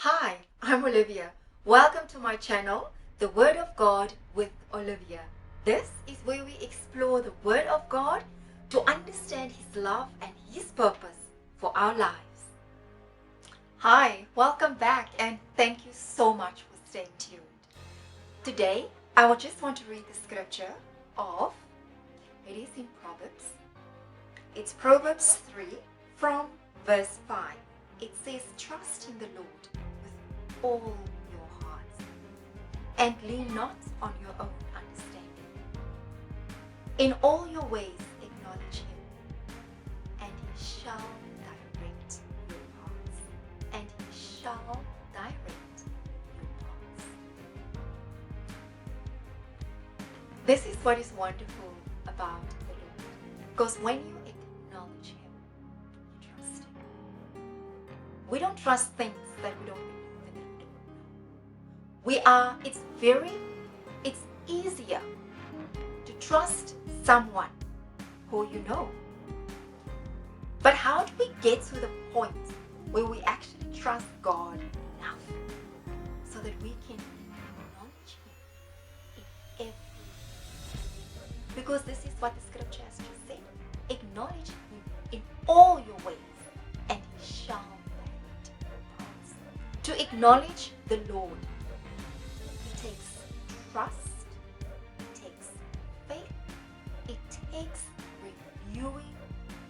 Hi, I'm Olivia. Welcome to my channel, The Word of God with Olivia. This is where we explore the Word of God to understand His love and His purpose for our lives. Hi, welcome back and thank you so much for staying tuned. Today, I will just want to read the scripture it is in Proverbs. It's Proverbs 3 from verse 5. It says, trust in the Lord with all your heart and lean not on your own understanding. In all your ways acknowledge Him, and He shall direct your paths. And He shall direct your paths. This is what is wonderful about the Lord, because when you acknowledge Him, you trust Him. We don't trust things that we don't believe in, that we don't know. It's easier to trust someone who you know. But how do we get to the point where we actually trust God enough so that we can acknowledge Him in everything? Because this is what the scripture has just said. Acknowledge Him in all your ways, and He shall direct your paths. To acknowledge the Lord, it takes trust, it takes faith, it takes renewing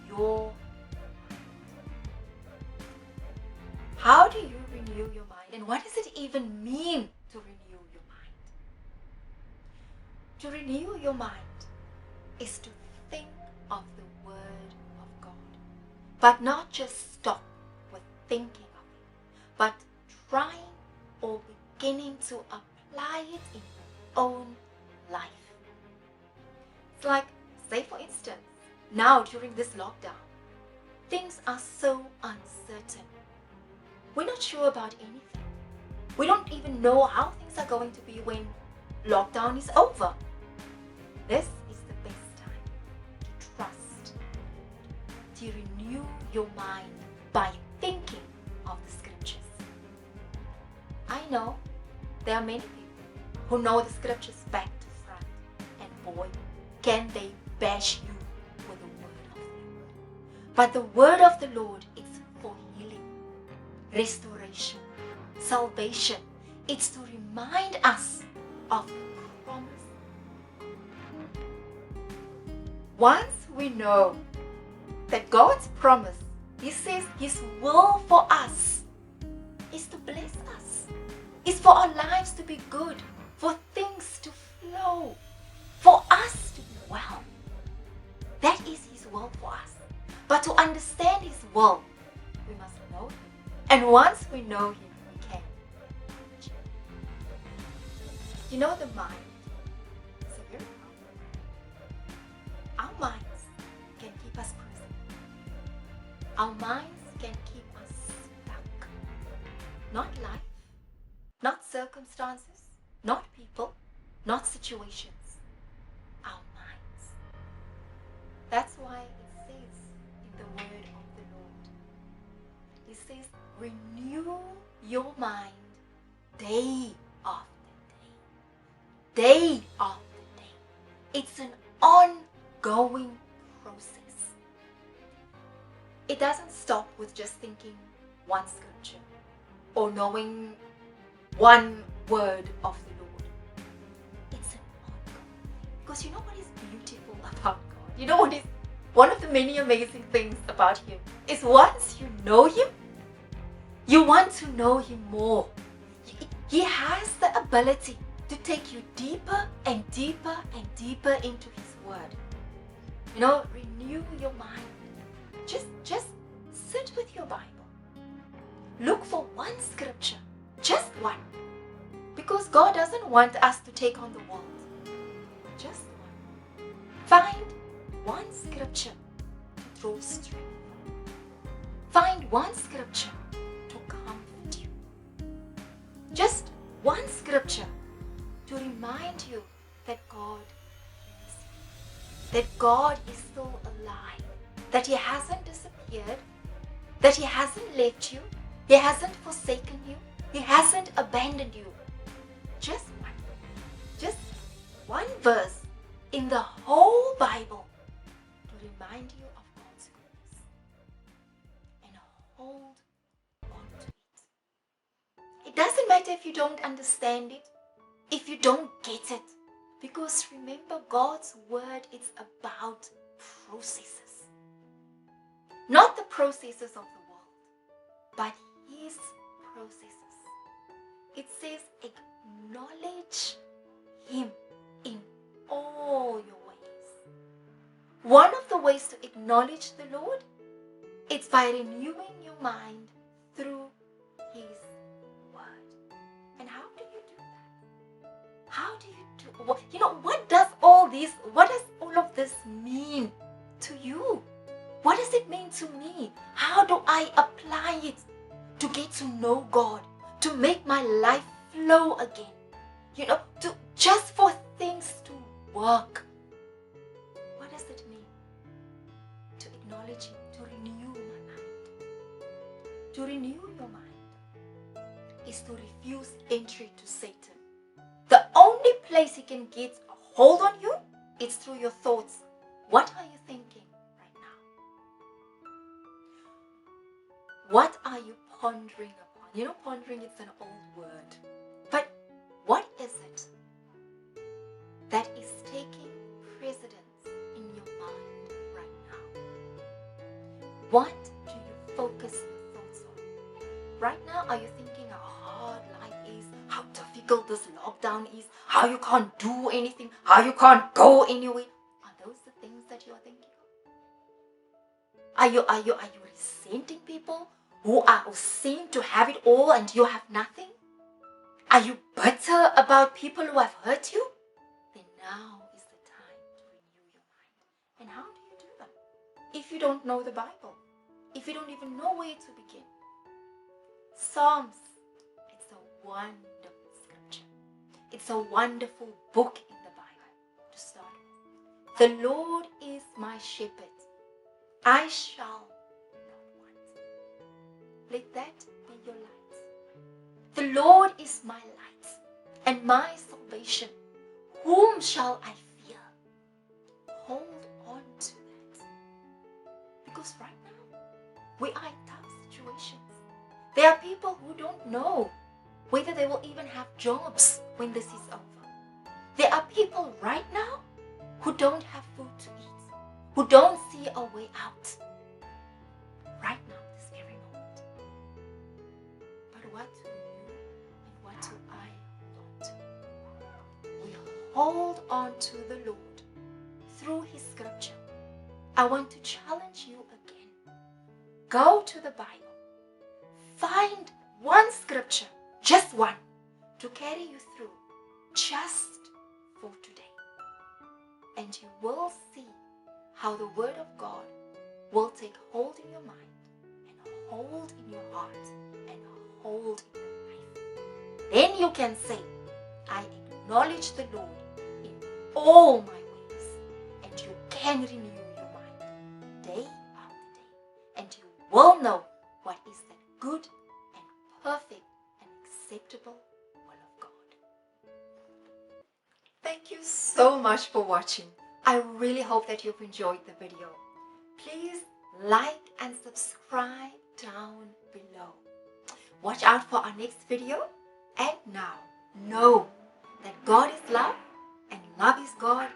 your mind. How do you renew your mind? And what does it even mean to renew your mind? To renew your mind is to think of the Word of God, but not just stop with thinking of it, but trying or beginning to apply it in your own life. It's like, say for instance, now during this lockdown, things are so uncertain. We're not sure about anything. We don't even know how things are going to be when lockdown is over. This is the best time to trust, to renew your mind by thinking of the scriptures. I know there are many people who know the scriptures back to front, and boy, can they bash you with the word of the Lord. But the word of the Lord is for healing, restoration, salvation. It's to remind us of the promise. Once we know that God's promise, He says His will for us is to bless us, is for our lives to be good, for things to flow, for us to be well. That is His will for us. But to understand His will, we must know Him. And once we know Him, we can change. You know, the mind is a very powerful. Our minds can keep us present. Our minds can keep us stuck. Not life, not circumstances, not people, not situations. Our minds. That's why it says in the word of the Lord, it says, renew your mind day after day. Day after day. It's an ongoing process. It doesn't stop with just thinking one scripture or knowing one word of the Lord. It's an ongoing thing. Because you know what is beautiful about God? You know what is one of the many amazing things about Him is once you know Him, you want to know Him more. He has the ability to take you deeper and deeper and deeper into His Word. You know, renew your mind. Just sit with your Bible. Look for one scripture, just one. Because God doesn't want us to take on the world. Just one. Find one scripture to draw strength from. Find one scripture to comfort you. Just one scripture to remind you that God hears you, that God is still alive, that He hasn't disappeared, that He hasn't left you, He hasn't forsaken you, He hasn't abandoned you. Just one verse in the whole Bible to remind you of God's goodness. And hold on to it. It doesn't matter if you don't understand it, if you don't get it. Because remember, God's word is about processes. Not the processes of the world, but His processes. It says, acknowledge Him in all your ways. One of the ways to acknowledge the Lord is by renewing your mind through His word. And how do you do that? How do you do? What does all of this mean to you? What does it mean to me? How do I apply it to get to know God, to make my life flow again? Just for things to work. What does it mean to acknowledge Him, to renew my mind? To renew your mind is to refuse entry to Satan. The only place he can get a hold on you is through your thoughts. What are you thinking right now? What are you pondering upon? Pondering is an old word. But what is it that is taking precedence in your mind right now? What do you focus your thoughts on? Right now, are you thinking how hard life is, how difficult this lockdown is, how you can't do anything, how you can't go anywhere? Are those the things that you're thinking of? Are you resenting people who seem to have it all and you have nothing? Are you bitter about people who have hurt you? Then now is the time to renew your mind. And how do you do that? If you don't know the Bible, if you don't even know where to begin. Psalms, it's a wonderful scripture. It's a wonderful book in the Bible to start with. The Lord is my shepherd. I shall not want. Let that be your light. The Lord is my light and my salvation. Whom shall I fear? Hold on to that. Because right now, we are in tough situations. There are people who don't know whether they will even have jobs when this is over. There are people right now who don't have food to eat, who don't see a way out. Right now, this very moment. But what do you and what do I hold on to? We hold on to the Lord through His scripture. I want to challenge you again. Go to the Bible. Find one scripture, just one, to carry you through just for today. And you will see how the Word of God will take hold in your mind and hold in your heart and hold in your life. Then you can say, I acknowledge the Lord in all my ways. And you can renew your mind day after day. And you will know what is that good and perfect and acceptable will of God. Thank you so much for watching. I really hope that you've enjoyed the video. Please like and subscribe down below. Watch out for our next video. And now, know that God is love and love is God